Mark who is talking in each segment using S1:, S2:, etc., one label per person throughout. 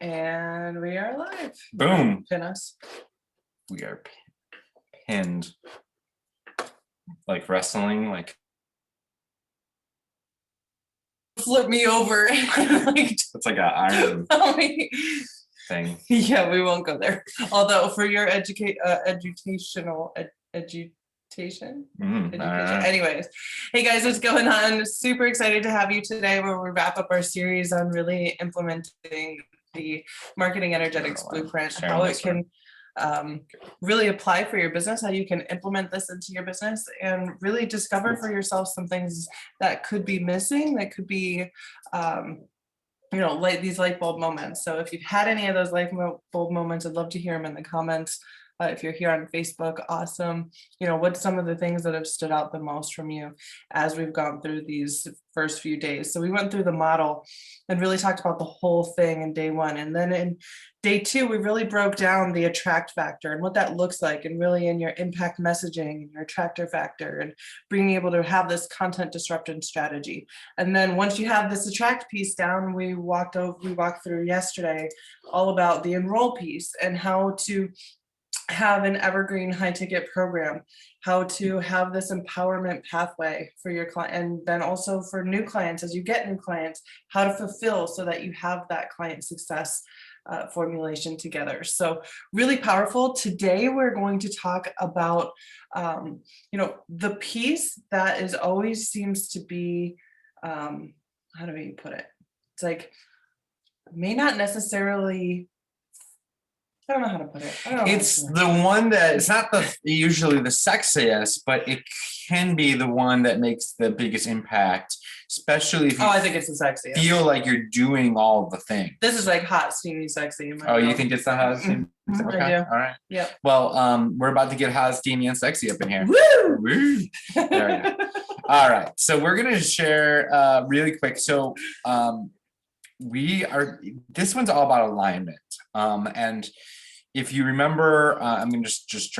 S1: And we are live.
S2: Boom.
S1: Pin us.
S2: We are pinned. Like wrestling, like
S1: Flip me over.
S2: it's like an iron thing.
S1: Yeah, we won't go there. Although for your educational education. Anyways, hey guys, what's going on? Super excited to have you today where we wrap up our series on really implementing the marketing energetics blueprint, how it can really apply for your business, how you can implement this into your business and really discover for yourself some things that could be missing, that could be like these light bulb moments. So if you've had any of those light bulb moments, I'd love to hear them in the comments. If you're here on Facebook, awesome. What's some of the things that have stood out the most from you as we've gone through these first few days? So we went through the model and really talked about the whole thing in day one. And then in day two, we really broke down the attract factor and what that looks like, and really in your impact messaging and your attractor factor and being able to have this content disruption strategy. And then once you have this attract piece down, we walked through yesterday all about the enroll piece and how to have an evergreen high ticket program, how to have this empowerment pathway for your client, and then also for new clients, as you get new clients, how to fulfill so that you have that client success formulation together. So really powerful. Today, we're going to talk about, the piece that is always seems to be, how do we put it? It's like, may not necessarily, I don't know how to put it.
S2: It's the one that it's not usually the sexiest, but it can be the one that makes the biggest impact, especially if you
S1: I think it's the sexiest.
S2: Feel like you're doing all the things.
S1: This is like hot, steamy, sexy.
S2: You think it's the hot, steamy? Okay.
S1: I do.
S2: All right.
S1: Yeah.
S2: Well, we're about to get hot, steamy, and sexy up in here.
S1: Woo!
S2: Woo! There we go. All right. So we're gonna share really quick. So this one's all about alignment. And if you remember, I'm gonna just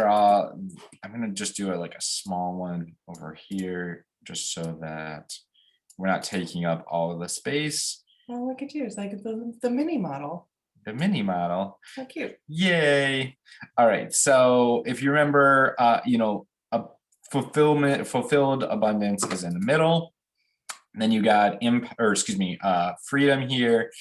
S2: do like a small one over here, just so that we're not taking up all of the space.
S1: Oh, look at you. It's like the mini model.
S2: The mini model.
S1: How cute.
S2: Yay. All right. So if you remember, a fulfilled abundance is in the middle. And then you got freedom here,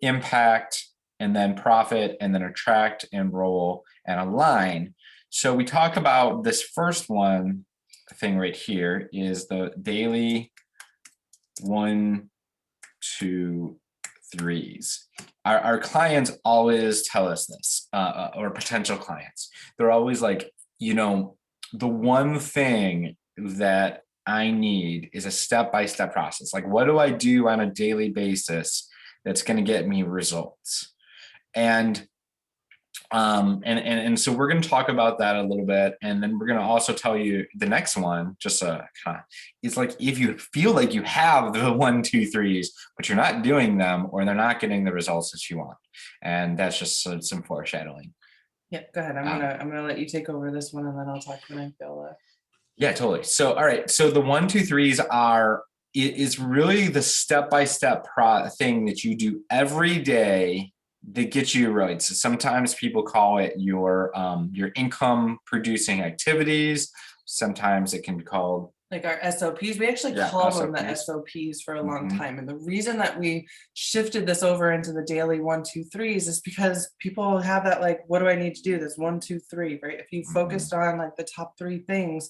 S2: impact, and then profit, and then attract, enroll, and align. So we talk about this first one thing right here is the daily 1, 2, 3s. Our clients always tell us this, or potential clients. They're always like, the one thing that I need is a step-by-step process. Like, what do I do on a daily basis that's going to get me results? And so we're going to talk about that a little bit, and then we're going to also tell you the next one. It's like if you feel like you have the 1, 2, 3s, but you're not doing them, or they're not getting the results that you want, and that's just some foreshadowing.
S1: Yeah, go ahead. I'm gonna let you take over this one, and then I'll talk when I feel.
S2: Yeah, totally. So all right. So the 1, 2, 3s is really the step-by-step thing that you do every day that gets you right. So sometimes people call it your income producing activities. Sometimes it can be called
S1: like our SOPs. We actually call them the
S2: SOPs.
S1: SOPs for a long time. And the reason that we shifted this over into the daily 1, 2, 3s is because people have that, like, what do I need to do? This 1, 2, 3, right? If you focused on like the top 3 things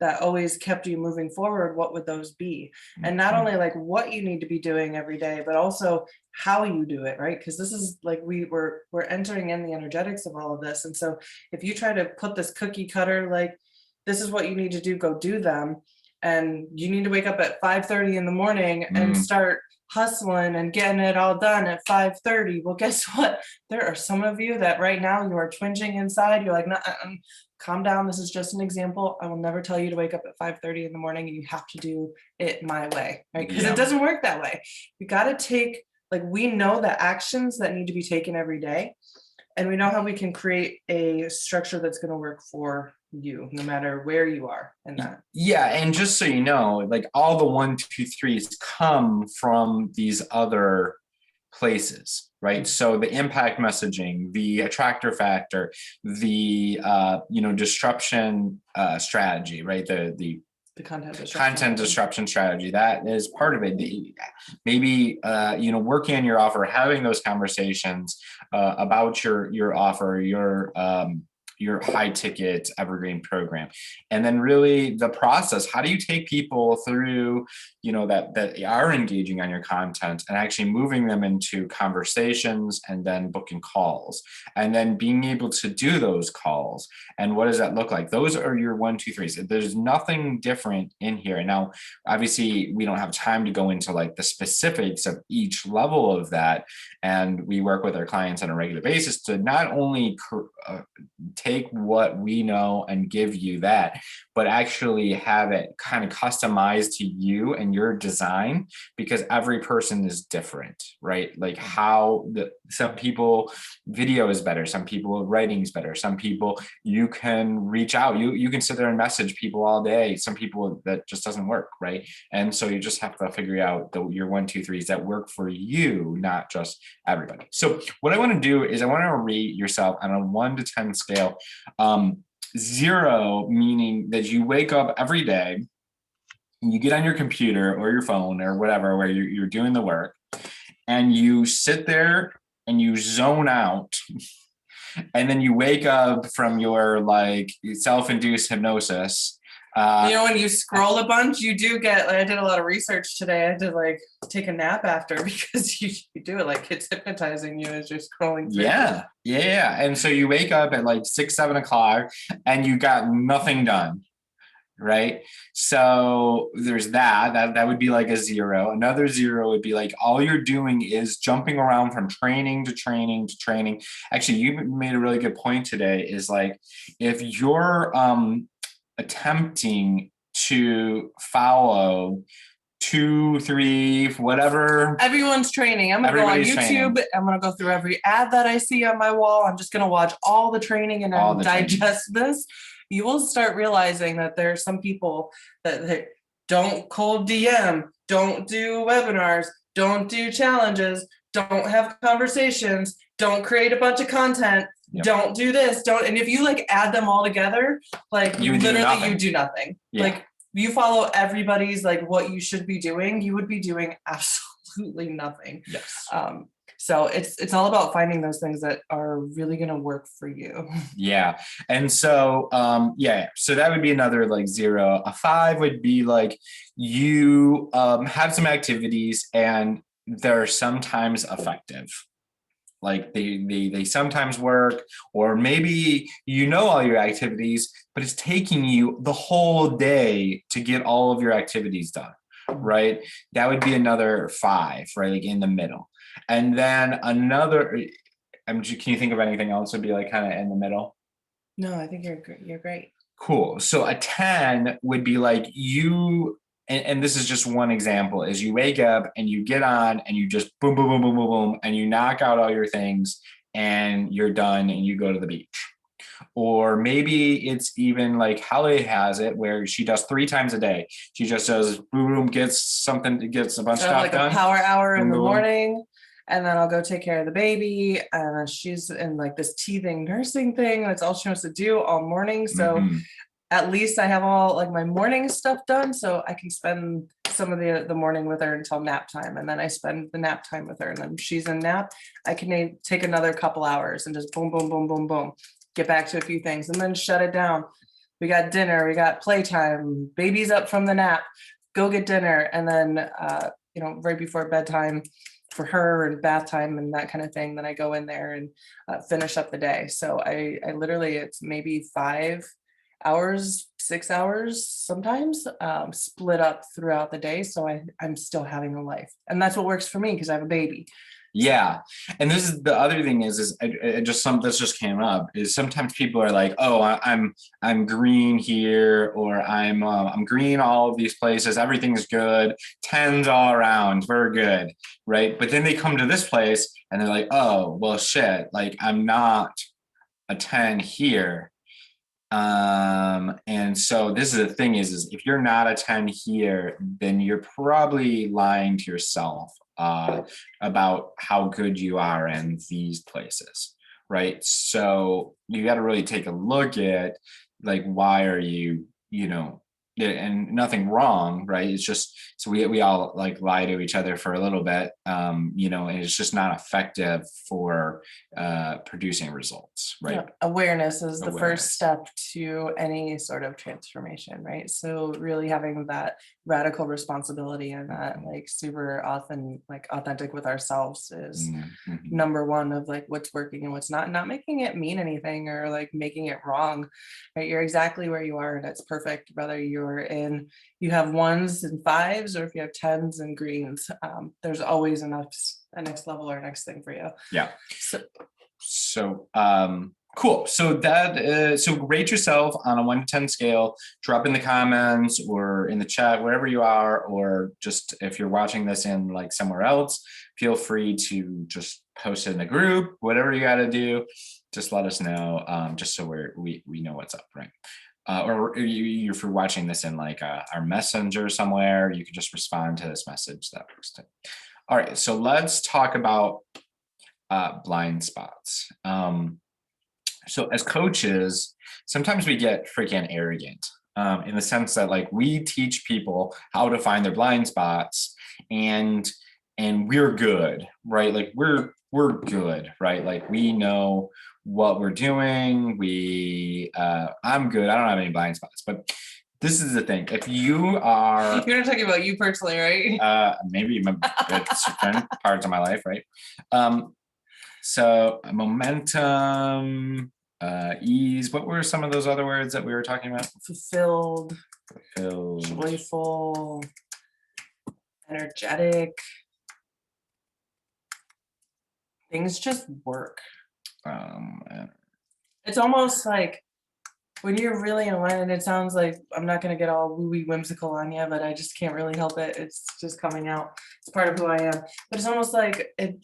S1: that always kept you moving forward, what would those be? And not only like what you need to be doing every day, but also how you do it, right? Because this is like we're entering in the energetics of all of this. And so if you try to put this cookie cutter, like, this is what you need to do, go do them, and you need to wake up at 5:30 in the morning and start hustling and getting it all done at 5:30. Well, guess what? There are some of you that right now you are twinging inside. You're like, no, calm down. This is just an example. I will never tell you to wake up at 5:30 in the morning, and you have to do it my way, right? Because it doesn't work that way. You got to take, like, we know the actions that need to be taken every day, and we know how we can create a structure that's going to work for you, no matter where you are in that.
S2: Yeah, and just so you know, like, all the 1, 2, 3s come from these other places, right? So the impact messaging, the attractor factor, the disruption strategy, right? The content disruption strategy, that is part of it. Maybe working on your offer, having those conversations about your offer, your high ticket evergreen program, and then really the process. How do you take people through that are engaging on your content and actually moving them into conversations and then booking calls and then being able to do those calls? And what does that look like? Those are your 1, 2, 3s. There's nothing different in here. Now, obviously we don't have time to go into like the specifics of each level of that, and we work with our clients on a regular basis to not only take what we know and give you that, but actually have it kind of customized to you and your design, because every person is different, right? Like some people video is better, some people writing is better, some people you can reach out, you can sit there and message people all day, some people that just doesn't work, right? And so you just have to figure out your 1, 2, 3s that work for you, not just everybody. So what I want to do is I want to rate yourself on a 1 to 10 scale. 0 meaning that you wake up every day and you get on your computer or your phone or whatever, where you're doing the work, and you sit there and you zone out, and then you wake up from your like self-induced hypnosis.
S1: When you scroll a bunch, you do get, like, I did a lot of research today. I had to like take a nap after because you do it like it's hypnotizing you as you're scrolling through.
S2: Yeah. And so you wake up at like 6, 7 o'clock and you got nothing done, right? So there's that would be like a 0. Another 0 would be like all you're doing is jumping around from training to training to training. Actually, you made a really good point today, is like if you're attempting to follow 2, 3, whatever.
S1: Everyone's training. I'm gonna go on YouTube. I'm gonna go through every ad that I see on my wall. I'm just gonna watch all the training and then digest this. You will start realizing that there are some people that don't cold DM, don't do webinars, don't do challenges, don't have conversations, don't create a bunch of content. Yep. Don't do this, and if you like add them all together, like you do nothing. Yeah. Like you follow everybody's like what you should be doing, you would be doing absolutely nothing.
S2: Yes.
S1: So it's all about finding those things that are really going to work for you.
S2: Yeah. And so so that would be another like 0. A 5 would be like you have some activities and they're sometimes effective. Like they sometimes work, or maybe all your activities, but it's taking you the whole day to get all of your activities done, right? That would be another 5, right? Like in the middle. And then another, can you think of anything else would be like kind of in the middle?
S1: No, I think you're great.
S2: Cool. So a 10 would be like you, and this is just one example, is you wake up and you get on and you just boom, boom, boom, boom, boom, boom, and you knock out all your things and you're done and you go to the beach. Or maybe it's even like Holly has it where she does 3 times a day. She just does boom, boom, gets a bunch of stuff
S1: like
S2: done.
S1: A power hour in the morning. And then I'll go take care of the baby. And she's in like this teething nursing thing. That's all she wants to do all morning. So at least I have all like my morning stuff done, so I can spend some of the morning with her until nap time. And then I spend the nap time with her. And then she's in nap. I can take another couple hours and just boom, boom, boom, boom, boom, get back to a few things and then shut it down. We got dinner, we got playtime, baby's up from the nap, go get dinner. And then, right before bedtime, for her and bath time and that kind of thing. Then I go in there and finish up the day. So I literally, it's maybe 5 hours, 6 hours, sometimes split up throughout the day. So I'm still having a life, and that's what works for me because I have a baby.
S2: Yeah. And this is the other thing is this just came up is sometimes people are like, oh, I'm green here, or I'm green all of these places. Everything's good. 10s all around. We're good. Right. But then they come to this place and they're like, oh, well, shit, like I'm not a 10 here. And so this is the thing is if you're not a 10 here, then you're probably lying to yourself about how good you are in these places, right? So you got to really take a look at like, why are you, yeah, and nothing wrong, right? It's just, so we all like lie to each other for a little bit, and it's just not effective for producing results, right?
S1: Yeah, awareness is the
S2: Awareness.
S1: first step to any sort of transformation, right? So really having that radical responsibility and that like super often like authentic with ourselves is
S2: Mhm.
S1: number one of like what's working and what's not, and not making it mean anything or like making it wrong, right? You're exactly where you are and it's perfect, whether you have ones and fives or if you have tens and greens. There's always a next level or next thing for you.
S2: Yeah.
S1: So
S2: So cool. So rate yourself on a 1 to 10 scale. Drop in the comments or in the chat, wherever you are, or just if you're watching this in like somewhere else, feel free to just post it in the group. Whatever you got to do, just let us know, just so we know what's up, right? Or if you're watching this in like our messenger somewhere, you can just respond to this message. That works too. All right, so let's talk about blind spots. So as coaches, sometimes we get freaking arrogant, in the sense that like we teach people how to find their blind spots, and we're good, right? Like we're good, right? Like we know what we're doing. I'm good. I don't have any blind spots, but this is the thing. If you are
S1: you're not talking about you personally, right?
S2: maybe certain parts of my life, right? So momentum, ease. What were some of those other words that we were talking about?
S1: Fulfilled,
S2: Fulfilled.
S1: joyful, energetic. Things just work.
S2: And
S1: It's almost like when you're really in alignment, it sounds like I'm not going to get all woo-wee whimsical on you, but I just can't really help it. It's just coming out. It's part of who I am. But it's almost like I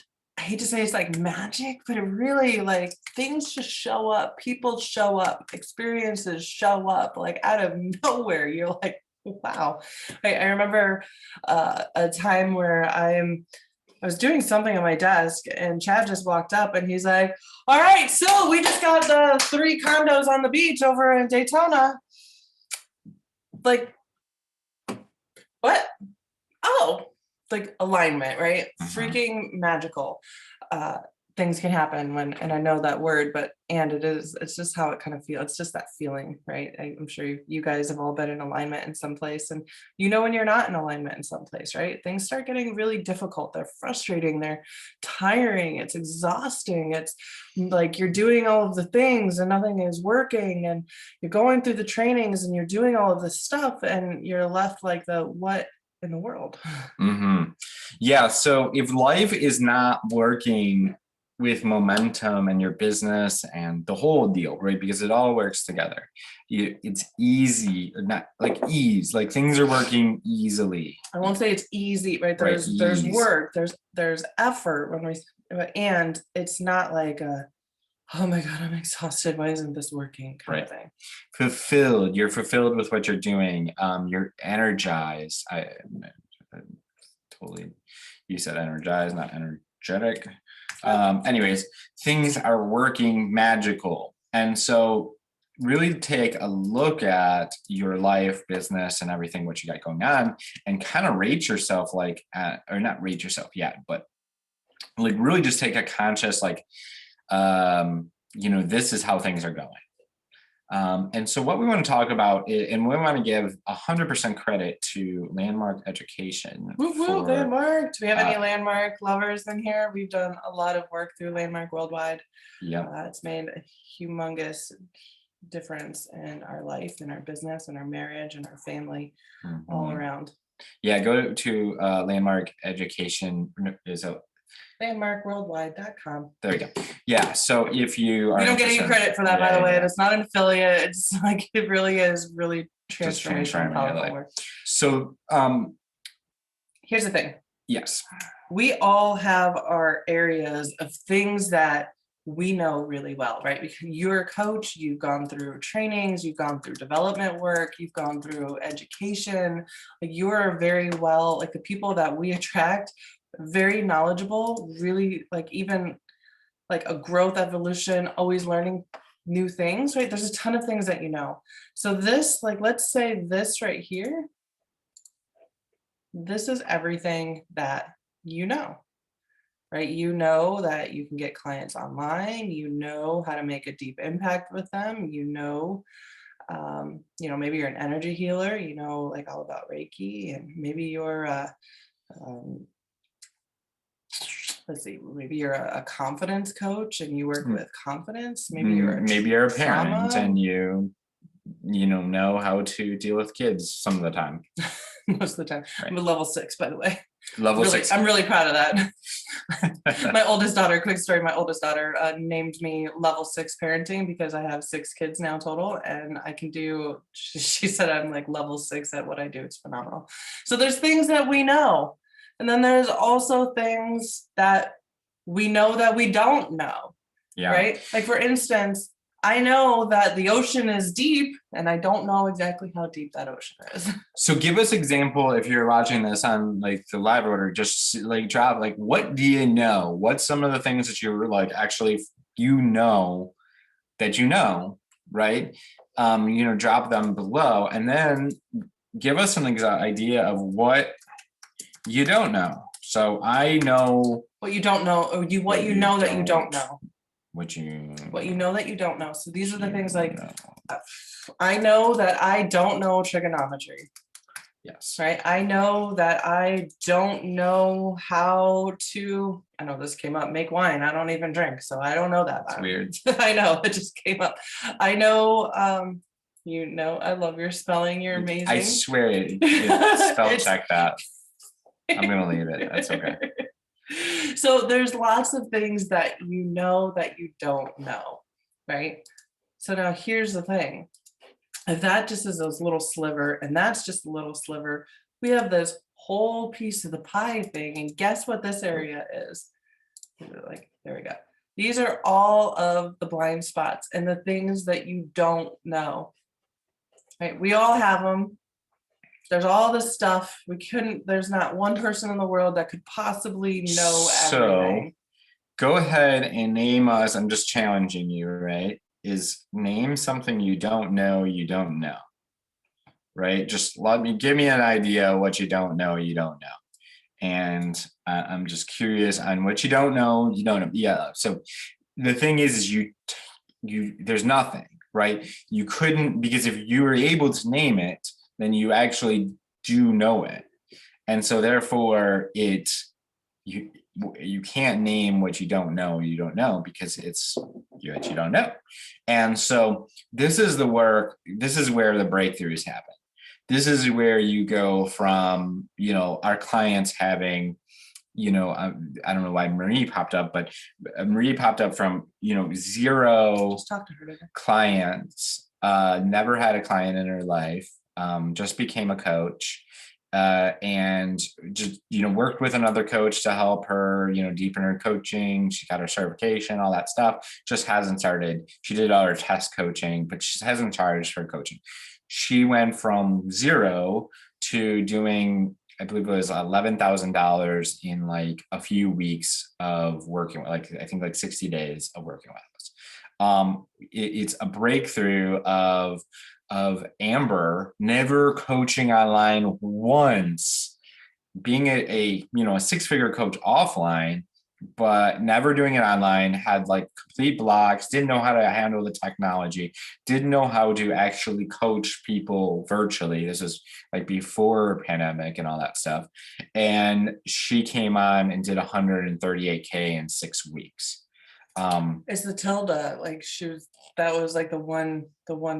S1: hate to say it's like magic, but it really like things just show up. People show up. Experiences show up like out of nowhere. You're like, wow. I remember a time where I was doing something on my desk and Chad just walked up and he's like, all right, so we just got the 3 condos on the beach over in Daytona. Like, what? Oh, like alignment, right? Freaking magical. Things can happen and I know that word, but it's just how it kind of feels. It's just that feeling, right? I'm sure you guys have all been in alignment in some place, and when you're not in alignment in some place, right? Things start getting really difficult. They're frustrating, they're tiring, it's exhausting. It's like you're doing all of the things and nothing is working, and you're going through the trainings and you're doing all of this stuff, and you're left like what in the world?
S2: Yeah. So if life is not working with momentum and your business and the whole deal, right? Because it all works together. It's easy, not like ease, like things are working easily.
S1: I won't say it's easy, right? There's
S2: Ease.
S1: work, there's effort and it's not like oh my God, I'm exhausted. Why isn't this working? Kind of thing.
S2: Fulfilled. You're fulfilled with what you're doing. You're energized. I totally, you said energized, not energetic. Anyways, things are working magical. And so really take a look at your life, business, and everything, what you got going on, and kind of rate yourself like, or not rate yourself yet, but like really just take a conscious, like, this is how things are going. And so what we want to talk about and we want to give 100% credit to Landmark Education.
S1: Woo-hoo, Landmark. Do we have any Landmark lovers in here? We've done a lot of work through Landmark worldwide.
S2: Yeah.
S1: It's made a humongous difference in our life, in our business, in our marriage, and our family, all around.
S2: Yeah, go to Landmark Education. Is it
S1: landmarkworldwide.com.
S2: There we go. Yeah. So if you are,
S1: we don't get any credit for that, by the way. It's not an affiliate. It's like it really is really transformational, powerful work.
S2: So
S1: here's the thing.
S2: Yes.
S1: We all have our areas of things that we know really well, right? Because you're a coach, you've gone through trainings, you've gone through development work, you've gone through education. Like you're very well, like the people that we attract very knowledgeable, really like even like a growth evolution, always learning new things, right? There's a ton of things that you know. So this, like, let's say this right here, this is everything that you know, right? You know that you can get clients online, you know how to make a deep impact with them, maybe you're an energy healer, you know, like all about Reiki, and maybe you're um, let's see, maybe you're a confidence coach and you work with confidence. Maybe you're
S2: Maybe you're a parent
S1: trauma.
S2: and you know how to deal with kids some of the time.
S1: Most of the time.
S2: Right.
S1: I'm a level 6, by the way.
S2: Level
S1: Really,
S2: 6.
S1: I'm really proud of that. My oldest daughter, quick story, my oldest daughter named me level 6 parenting because I have 6 kids now total, and I can do, she said I'm like level 6 at what I do. It's phenomenal. So there's things that we know. And then there's also things that we know that we don't know,
S2: Yeah.
S1: right? Like for instance, I know that the ocean is deep and I don't know exactly how deep that ocean is.
S2: So give us example if you're watching this on like the live order, just like drop like what do you know? What's some of the things that you're like actually that you know, right? Drop them below and then give us an idea of what you don't know. So I know
S1: what you don't know, or what you know that you don't know.
S2: What
S1: you know that you don't know. So these are the things like
S2: know.
S1: I know that I don't know trigonometry.
S2: Yes.
S1: Right. I know that I don't know how to, I know this came up, make wine. I don't even drink, so I don't know that.
S2: It's weird.
S1: I know, it just came up. I know, I love your spelling. You're amazing.
S2: I swear it spell check that. I'm gonna leave it. That's okay.
S1: So there's lots of things that you know that you don't know, right? So now here's the thing. If that just is a little sliver and that's just a little sliver, we have this whole piece of the pie thing. And guess what this area is? Like, there we go. These are all of the blind spots and the things that you don't know, right? We all have them. There's all this stuff. There's not one person in the world that could possibly know everything.
S2: Go ahead and name us. I'm just challenging you, right? Is name something you don't know, right? Just give me an idea what you don't know, And I'm just curious on what you don't know, Yeah. So the thing is there's nothing, right? You couldn't, because if you were able to name it, then you actually do know it. And so therefore you can't name what you don't know, because it's what you don't know. And so this is where the breakthroughs happen. This is where you go from, our clients having, I don't know why Marie popped up, but Marie popped up from, 0 clients, never had a client in her life, just became a coach, and just, worked with another coach to help her, deepen her coaching. She got her certification, all that stuff, just hasn't started. She did all her test coaching, but she hasn't charged for coaching. She went from 0 to doing, I believe it was $11,000 in like a few weeks of working, I think like 60 days of working with us. It's a breakthrough of Amber never coaching online once, being a 6-figure coach offline, but never doing it online, had like complete blocks, didn't know how to handle the technology, didn't know how to actually coach people virtually. This is like before pandemic and all that stuff. And she came on and did 138K in 6 weeks.
S1: It's the Tilda, like that was like the one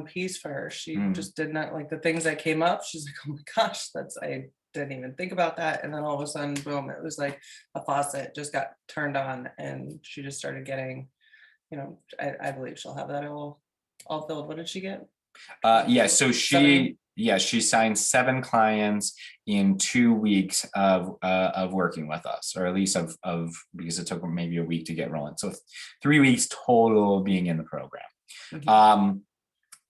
S1: piece for her. She just did not like the things that came up. She's like, oh my gosh, I didn't even think about that. And then all of a sudden, boom, it was like a faucet just got turned on and she just started getting, I believe she'll have that all filled. What did she get?
S2: So she signed 7 clients in 2 weeks of working with us, or at least of because it took maybe a week to get rolling. So 3 weeks total being in the program.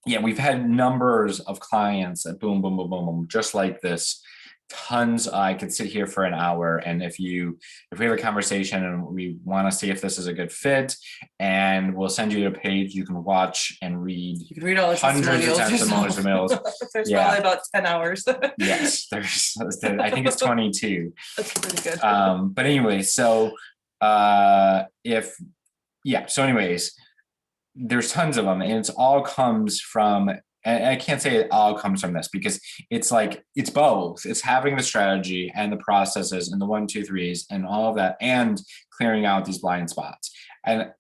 S2: We've had numbers of clients that boom, boom, boom, boom, boom, just like this, tons. I could sit here for an hour, and if we have a conversation and we want to see if this is a good fit, and we'll send you a page you can watch and read.
S1: You can read all the
S2: hundreds of
S1: testimonials
S2: testimonials.
S1: yourself. There's
S2: Yeah.
S1: probably about 10 hours.
S2: Yes, I think it's 22.
S1: That's pretty good.
S2: But anyway, so anyways, there's tons of them, and it's all comes from, and I can't say it all comes from this, because it's like, it's both. It's having the strategy and the processes and the 1, 2, 3s and all of that, and clearing out these blind spots. And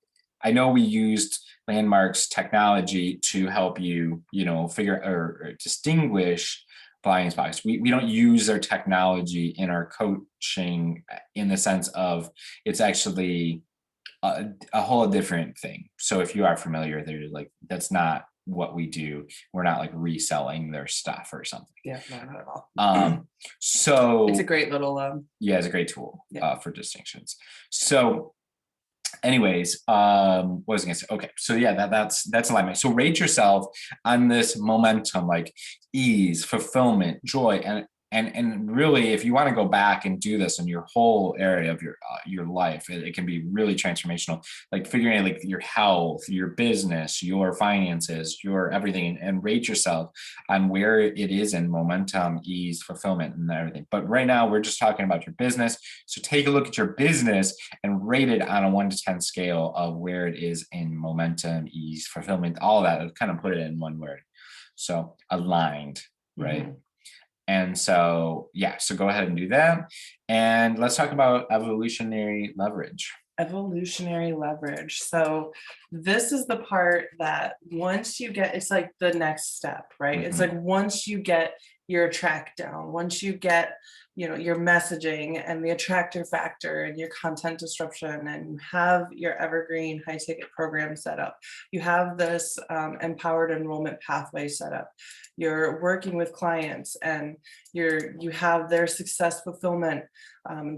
S2: I know we used Landmark's technology to help you, figure or distinguish blind spots. We don't use their technology in our coaching in the sense of it's actually a whole different thing. So if you are familiar, they're like, that's not what we do. We're not like reselling their stuff or something.
S1: Yeah, no, not at all.
S2: So
S1: it's a great little
S2: it's a great tool
S1: yeah.
S2: For distinctions. So anyways, what was I gonna say? Okay, so yeah, that's alignment. So rate yourself on this momentum, like ease, fulfillment, joy, and really, if you want to go back and do this in your whole area of your life, it can be really transformational. Like figuring out like your health, your business, your finances, your everything, and rate yourself on where it is in momentum, ease, fulfillment, and everything. But right now, we're just talking about your business. So take a look at your business and rate it on a 1 to 10 scale of where it is in momentum, ease, fulfillment, all that. I'll kind of put it in one word. So aligned, right? Mm-hmm. And so, so go ahead and do that. And let's talk about evolutionary leverage.
S1: Evolutionary leverage. So this is the part that once you get, it's like the next step, right? Mm-hmm. It's like once you get your track down, once you get, your messaging and the attractor factor and your content disruption, and you have your evergreen high ticket program set up, you have this empowered enrollment pathway set up, you're working with clients and you have their success fulfillment,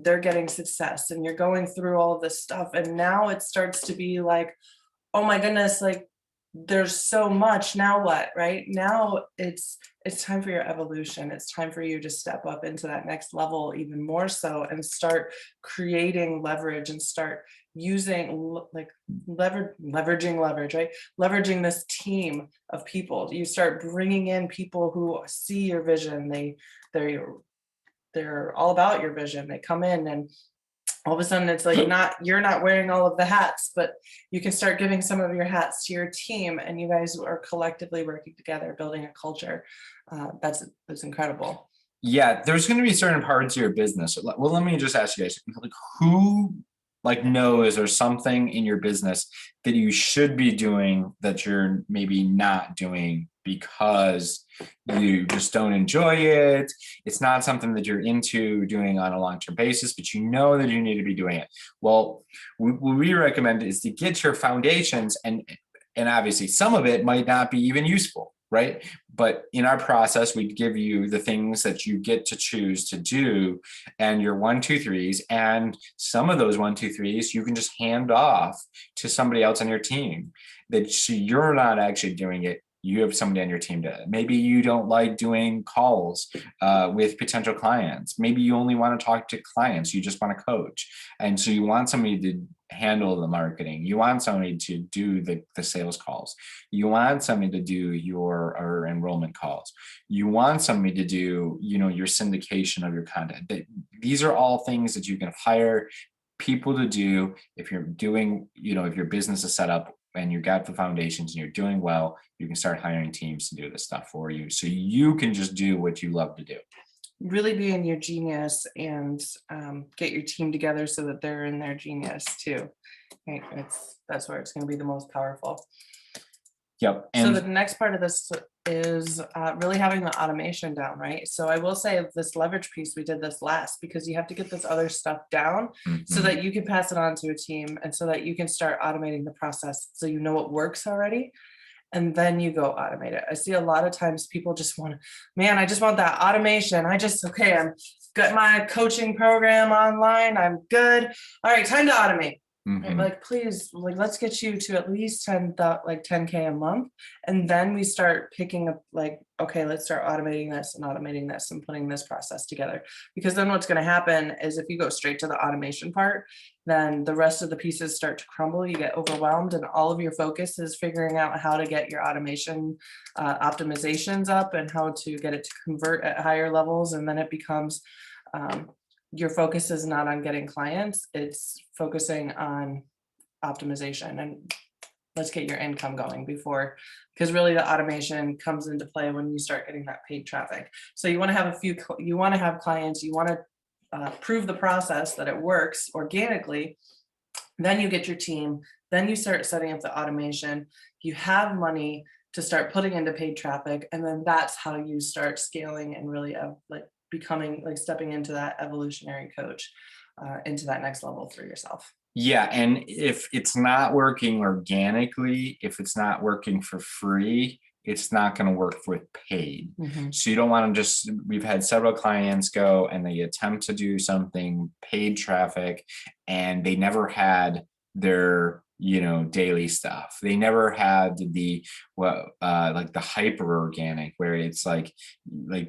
S1: they're getting success, and you're going through all of this stuff. And now it starts to be like, oh my goodness, like there's so much, now what, right? Now it's time for your evolution. It's time for you to step up into that next level even more so, and start creating leverage and start using like leveraging leverage, right? Leveraging this team of people. You start bringing in people who see your vision. They're all about your vision. They come in, and all of a sudden it's like you're not wearing all of the hats, but you can start giving some of your hats to your team, and you guys are collectively working together, building a culture. That's incredible.
S2: Yeah, there's going to be certain parts of your business. Well, let me just ask you guys, like, who knows or something in your business that you should be doing that you're maybe not doing because you just don't enjoy it. It's not something that you're into doing on a long-term basis, but you know that you need to be doing it. Well, what we recommend is to get your foundations, and obviously some of it might not be even useful, right? But in our process, we give you the things that you get to choose to do, and your 1, 2, 3s, and some of those 1, 2, 3s you can just hand off to somebody else on your team. That so you're not actually doing it. You have somebody on your team to. Maybe you don't like doing calls with potential clients. Maybe you only want to talk to clients. You just want to coach. And so you want somebody to handle the marketing. You want somebody to do the sales calls. You want somebody to do your enrollment calls. You want somebody to do, your syndication of your content. These are all things that you can hire people to do if you're doing, if your business is set up and you got the foundations and you're doing well, you can start hiring teams to do this stuff for you. So you can just do what you love to do.
S1: Really be in your genius, and get your team together so that they're in their genius too. Right? That's where it's going to be the most powerful.
S2: Yep.
S1: And so the next part of this is really having the automation down, right? So I will say this leverage piece, we did this last because you have to get this other stuff down so that you can pass it on to a team, and so that you can start automating the process so you know what works already. And then you go automate it. I see a lot of times people just want, I just want that automation. I'm got my coaching program online. I'm good. All right, time to automate.
S2: Mhm.
S1: Like, please, like, let's get you to at least 10K a month. And then we start picking up, like, okay, let's start automating this and putting this process together. Because then what's going to happen is if you go straight to the automation part, then the rest of the pieces start to crumble. You get overwhelmed, and all of your focus is figuring out how to get your automation optimizations up and how to get it to convert at higher levels. And then it becomes, um, your focus is not on getting clients, it's focusing on optimization and let's get your income going before, because really the automation comes into play when you start getting that paid traffic. So you want to have you want to have clients, you want to prove the process that it works organically, then you get your team, then you start setting up the automation, you have money to start putting into paid traffic, and then that's how you start scaling and really like becoming, like, stepping into that evolutionary coach, into that next level for yourself.
S2: Yeah, and if it's not working organically, if it's not working for free, it's not going to work with paid. So you don't want to just, we've had several clients go and they attempt to do something paid traffic and they never had their, daily stuff. They never had the like the hyper organic, where it's like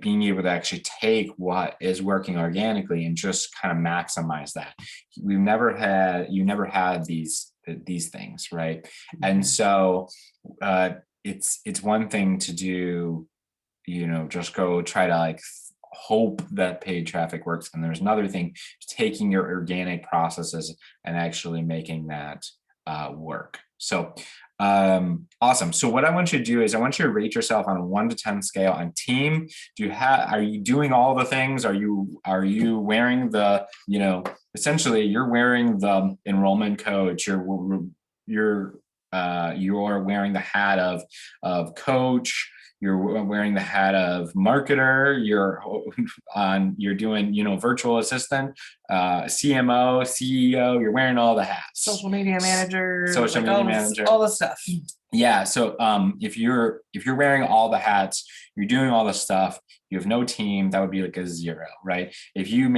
S2: being able to actually take what is working organically and just kind of maximize that. You never had these things, right? And so it's one thing to do, just go try to like hope that paid traffic works, and there's another thing, taking your organic processes and actually making that work. So awesome. So what I want you to do is I want you to rate yourself on a 1 to 10 scale on team. Are you doing all the things? Are you wearing the, essentially you're wearing the enrollment coach, you're wearing the hat of coach, you're wearing the hat of marketer, you're doing, virtual assistant, CMO, CEO, you're wearing all the hats.
S1: Social media manager,
S2: Social media manager.
S1: all the stuff.
S2: Yeah. So if you're wearing all the hats, you're doing all the stuff, you have no team, that would be like a 0, right? If you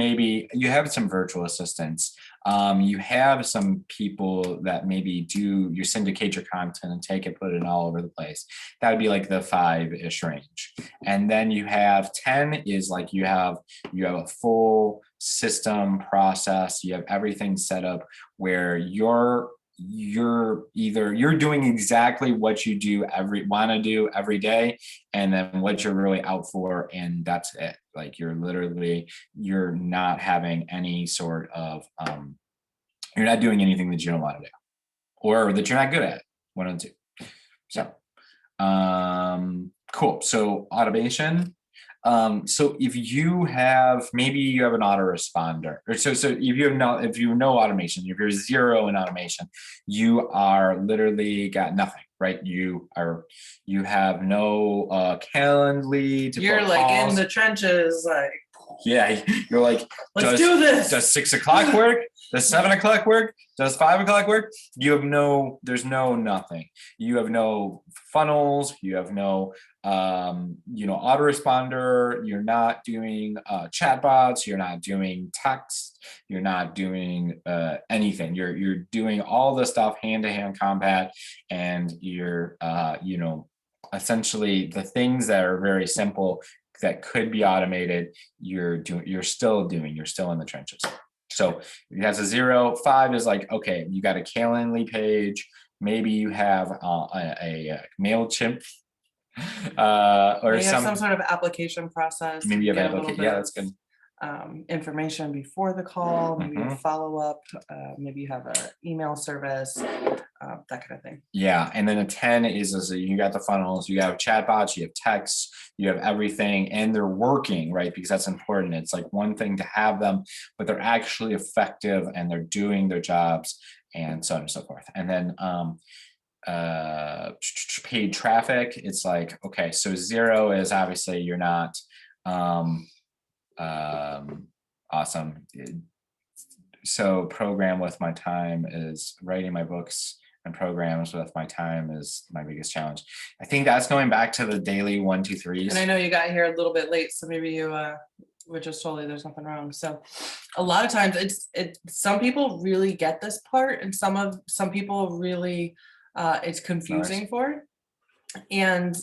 S2: have some virtual assistants, you have some people that maybe you syndicate your content and take it, put it all over the place. That would be like the 5-ish range. And then you have 10 is like you have a full system process, you have everything set up where you're doing exactly what you want to do every day, and then what you're really out for, and that's it. Like you're not having any sort of you're not doing anything that you don't want to do or that you're not good at, one of the two. So cool. So automation. So if you have an autoresponder, or so if you know automation, if you're 0 in automation, you are literally got nothing, right? You have no Calendly to
S1: You're
S2: put
S1: like
S2: calls.
S1: in the trenches, like,
S2: yeah, you're like,
S1: let's do this.
S2: Does 6 o'clock work? Does 7 o'clock work? Does 5 o'clock work? There's nothing. You have no funnels. You have no, autoresponder. You're not doing chatbots. You're not doing text. You're not doing anything. You're doing all the stuff hand-to-hand combat, and you're, essentially the things that are very simple that could be automated, you're still in the trenches. So it has a 0. 5 is like, okay, you got a Calendly page, maybe you have a MailChimp or
S1: you have some sort of application process.
S2: Maybe you have an application. Yeah, that's good.
S1: Information before the call, maybe a follow-up, maybe you have an email service, that kind of thing.
S2: Yeah, and then a 10 is you got the funnels, you have chatbots, you have texts, you have everything, and they're working, right? Because that's important. It's like one thing to have them, but they're actually effective and they're doing their jobs, and so on and so forth. And then paid traffic, it's like, okay, so 0 is obviously you're not awesome. So program with my time is writing my books, and programs with my time is my biggest challenge. I think that's going back to the daily 1, 2, 3s.
S1: And I know you got here a little bit late, so maybe you which is totally, there's nothing wrong. So a lot of times some people really get this part, and some people really it's confusing for. And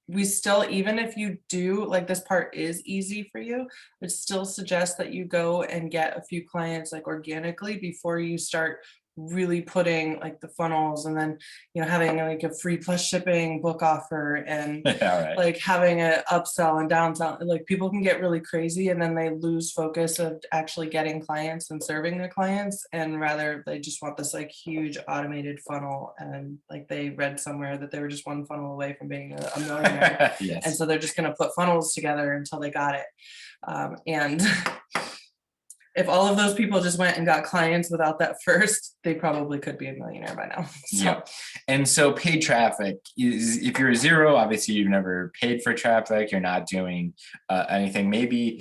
S1: we still, even if you do, like, this part is easy for you, it still suggests that you go and get a few clients like organically before you start really putting like the funnels, and then, you know, having like a free plus shipping book offer, and
S2: Yeah, right.
S1: like having a upsell and downsell. Like, people can get really crazy and then they lose focus of actually getting clients and serving their clients, and rather they just want this like huge automated funnel, and like they read somewhere that they were just one funnel away from being a millionaire. And
S2: Yes.
S1: so they're just going to put funnels together until they got it. And if all of those people just went and got clients without that first, they probably could be a millionaire by now. So,
S2: Yeah. And so paid traffic is, if you're a zero, obviously you've never paid for traffic, you're not doing anything. Maybe,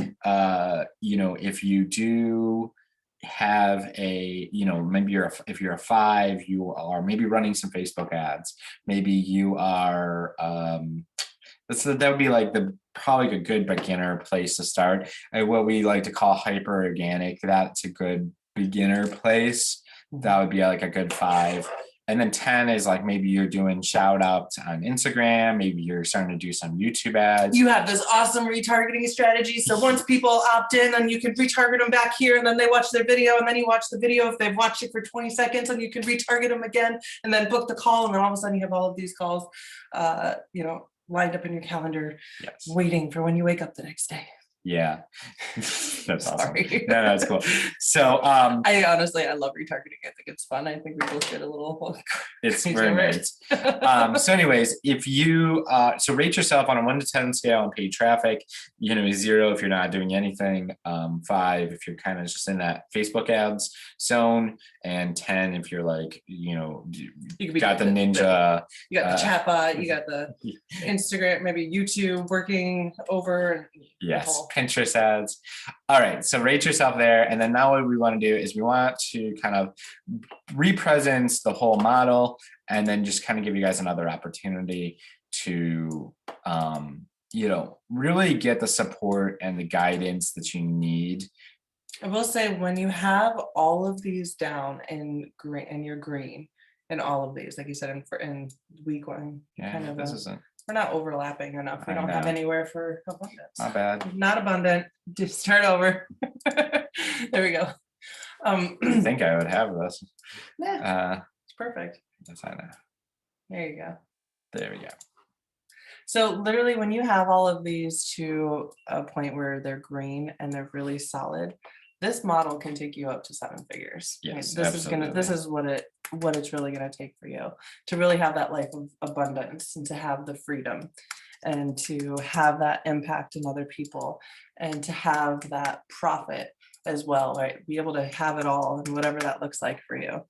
S2: you know, if you do have a, you know, maybe if you're a 5, you are maybe running some Facebook ads. Maybe you are, that would be like probably a good beginner place to start. What we like to call hyper organic, that's a good beginner place. That would be like a good 5. And then 10 is like, maybe you're doing shout outs on Instagram, maybe you're starting to do some YouTube ads.
S1: you have this awesome retargeting strategy. So once people opt in, then you can retarget them back here, and then they watch their video, and then you watch the video if they've watched it for 20 seconds, and you can retarget them again, and then book the call, and then all of a sudden you have all of these calls, you know, lined up in your calendar,
S2: Yes.
S1: waiting for when you wake up the next day.
S2: Yeah. That's awesome.
S1: Sorry.
S2: No, that's cool. So
S1: I honestly, I love retargeting. I think it's fun. I think we both get a little
S2: it's
S1: crazy
S2: very
S1: over it.
S2: nice. So anyways, if you so rate yourself on a 1 to 10 scale on paid traffic, you know, 0 if you're not doing anything, 5 if you're kind of just in that Facebook ads zone, and 10 if you're like, you know, you got the ninja,
S1: you got the chatbot, you got the Instagram, maybe YouTube working over.
S2: Yes, Pinterest ads. All right, so rate yourself there. And then now what we want to do is we want to kind of represent the whole model, and then just kind of give you guys another opportunity to, you know, really get the support and the guidance that you need.
S1: I will say, when you have all of these down in green, and you're green in all of these, like you said, in week 1,
S2: Yeah,
S1: kind of
S2: this isn't.
S1: we're not overlapping enough. We
S2: I
S1: don't have
S2: know.
S1: anywhere for abundance.
S2: Not bad.
S1: Not abundant. Just start over. There we go.
S2: I think I would have this.
S1: Yeah, it's perfect.
S2: That's I know.
S1: There you go.
S2: There we go.
S1: So literally, when you have all of these to a point where they're green and they're really solid, this model can take you up to 7 figures. Right?
S2: Yes,
S1: This is what it's really gonna take for you to really have that life of abundance, and to have the freedom, and to have that impact in other people, and to have that profit as well, right? Be able to have it all, and whatever that looks like for you.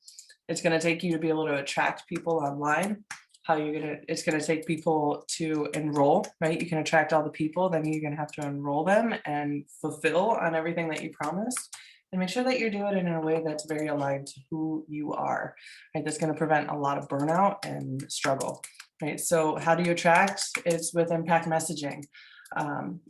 S1: It's gonna take you to be able to attract people online. It's gonna take people to enroll, right? You can attract all the people, then you're gonna have to enroll them and fulfill on everything that you promised, and make sure that you're doing it in a way that's very aligned to who you are, right? That's gonna prevent a lot of burnout and struggle, right? So how do you attract? It's with impact messaging.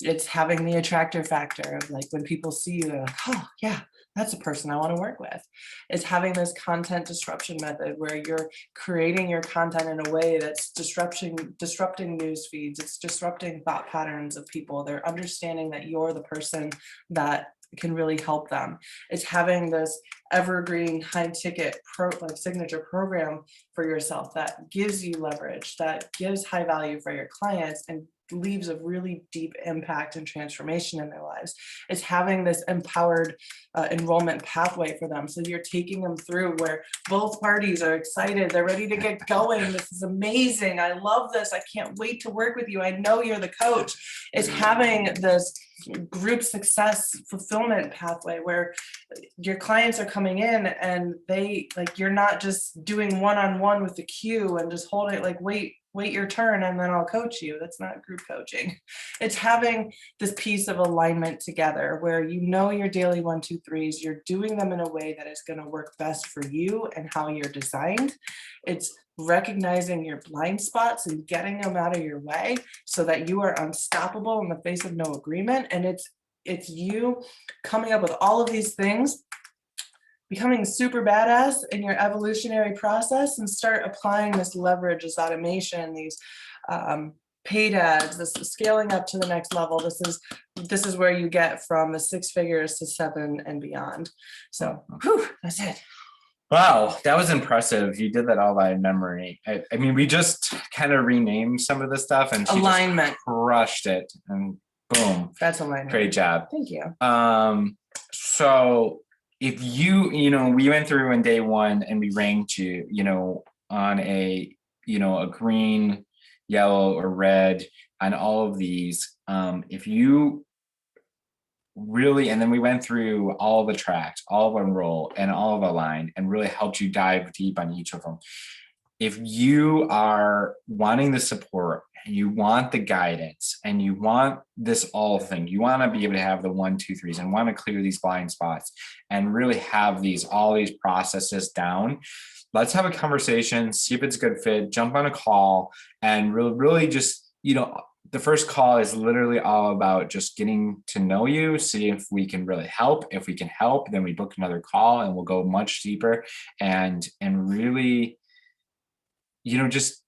S1: It's having the attractor factor of, like, when people see you, they're like, oh yeah, that's a person I want to work with. It's having this content disruption method, where you're creating your content in a way that's disrupting news feeds. It's disrupting thought patterns of people. They're understanding that you're the person that can really help them. It's having this evergreen high ticket like signature program for yourself that gives you leverage, that gives high value for your clients, and leaves a really deep impact and transformation in their lives. It's having this empowered enrollment pathway for them. So you're taking them through where both parties are excited. They're ready to get going. This is amazing. I love this. I can't wait to work with you. I know you're the coach. It's having this group success fulfillment pathway where your clients are coming in, and you're not just doing one-on-one with the queue and just holding it, like, wait your turn and then I'll coach you. That's not group coaching. It's having this piece of alignment together where you know your daily 1, 2, 3s, you're doing them in a way that is going to work best for you and how you're designed. It's recognizing your blind spots and getting them out of your way so that you are unstoppable in the face of no agreement. And it's it's you coming up with all of these things, becoming super badass in your evolutionary process, and start applying this leverage, this automation, these paid ads, this is scaling up to the next level. This is where you get from the 6 figures to 7 and beyond. So whew, that's it.
S2: Wow, that was impressive. You did that all by memory. I mean, we just kind of renamed some of the stuff and she
S1: Alignment.
S2: just crushed it and boom.
S1: That's alignment.
S2: Great job.
S1: Thank you.
S2: So if we went through in day 1 and we ranked you, on a green, yellow, or red on all of these. If you really, and then we went through all the tracks, all of Enroll and all of Align, and really helped you dive deep on each of them. If you are wanting the support and you want the guidance and you want this all thing, you want to be able to have the 1, 2, 3s and want to clear these blind spots and really have all these processes down, let's have a conversation, see if it's a good fit, jump on a call, and really just, the first call is literally all about just getting to know you, see if we can really help. If we can help, then we book another call and we'll go much deeper and really, just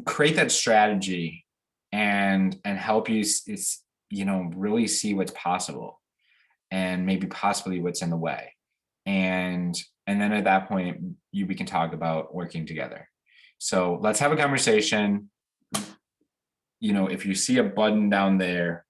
S2: create that strategy and help you, really see what's possible and maybe possibly what's in the way. And then at that point, we can talk about working together. So let's have a conversation. If you see a button down there,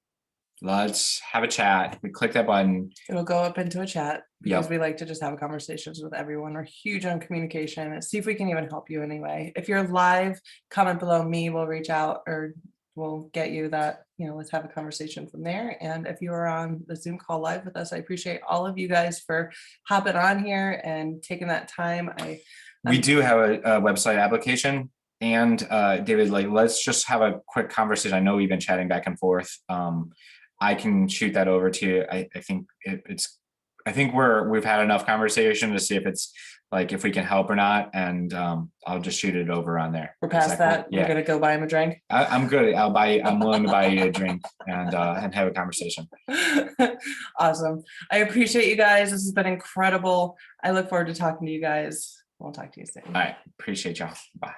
S2: let's have a chat. We click that button.
S1: It'll go up into a chat because
S2: Yep.
S1: we like to just have conversations with everyone. We're huge on communication and see if we can even help you anyway. If you're live, comment below me, we'll reach out or we'll get you that, let's have a conversation from there. And if you are on the Zoom call live with us, I appreciate all of you guys for hopping on here and taking that time.
S2: We do have a website application. And David, let's just have a quick conversation. I know we've been chatting back and forth. I can shoot that over to you. I think I think we've had enough conversation to see if it's if we can help or not. And I'll just shoot it over on there.
S1: We're past that.
S2: Yeah.
S1: We're gonna go buy him a drink.
S2: I'm good. I'm willing to buy you a drink and have a conversation.
S1: Awesome. I appreciate you guys. This has been incredible. I look forward to talking to you guys. We'll talk to you soon.
S2: All right. Appreciate y'all. Bye.